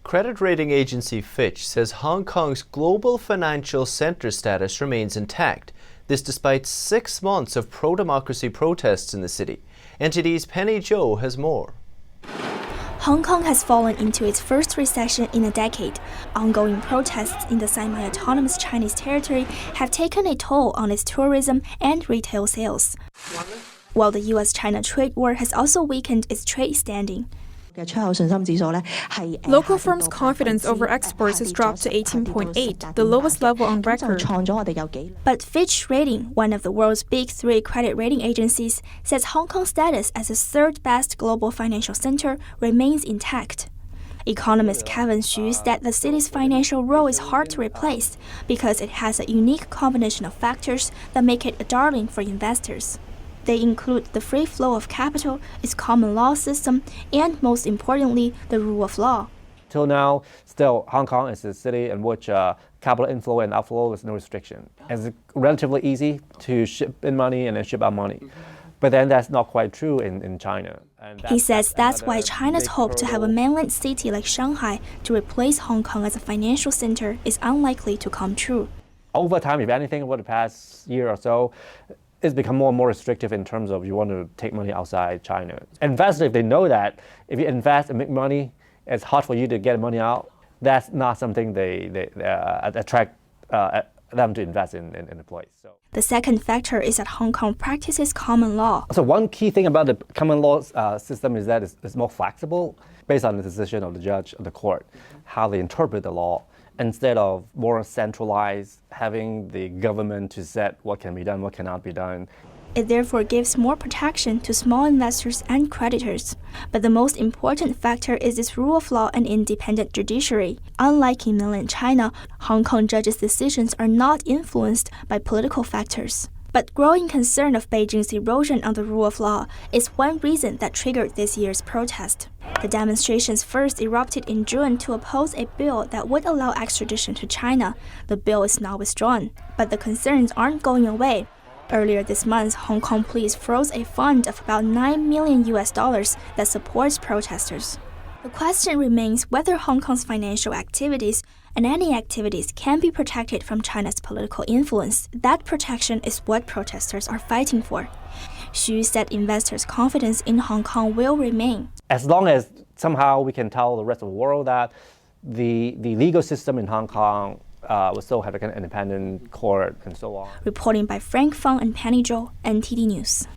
Credit rating agency Fitch says Hong Kong's global financial center status remains intact. This despite 6 months of pro-democracy protests in the city. NTD's Penny Zhou has more. Hong Kong has fallen into its first recession in a decade. Ongoing protests in the semi-autonomous Chinese territory have taken a toll on its tourism and retail sales, while the U.S.-China trade war has also weakened its trade standing. Local firms' confidence over exports has dropped to 18.8, the lowest level on record. But Fitch Rating, one of the world's big three credit rating agencies, says Hong Kong's status as the third-best global financial center remains intact. Economist Kevin Xu said that the city's financial role is hard to replace because it has a unique combination of factors that make it a darling for investors. They include the free flow of capital, its common law system, and most importantly, the rule of law. Till now, still, Hong Kong is a city in which capital inflow and outflow is no restriction. It's relatively easy to ship in money and then ship out money. But then that's not quite true in China. He says that's why China's hope to have a mainland city like Shanghai to replace Hong Kong as a financial center is unlikely to come true. Over time, if anything, over the past year or so, it's become more and more restrictive in terms of you want to take money outside China. Investors, if they know that if you invest and make money, it's hard for you to get money out, that's not something they attract them to invest in the place. So. The second factor is that Hong Kong practices common law. So one key thing about the common law system is that it's more flexible based on the decision of the judge of the court, how they interpret the law, instead of more centralized, having the government to set what can be done, what cannot be done. It therefore gives more protection to small investors and creditors. But the most important factor is its rule of law and independent judiciary. Unlike in mainland China, Hong Kong judges' decisions are not influenced by political factors. But growing concern of Beijing's erosion on the rule of law is one reason that triggered this year's protest. The demonstrations first erupted in June to oppose a bill that would allow extradition to China. The bill is now withdrawn, but the concerns aren't going away. Earlier this month, Hong Kong police froze a fund of about $9 million that supports protesters. The question remains whether Hong Kong's financial activities and any activities can be protected from China's political influence. That protection is what protesters are fighting for. Xu said investors' confidence in Hong Kong will remain. As long as somehow we can tell the rest of the world that the legal system in Hong Kong will still have an independent court and so on. Reporting by Frank Fang and Penny Zhou, NTD News.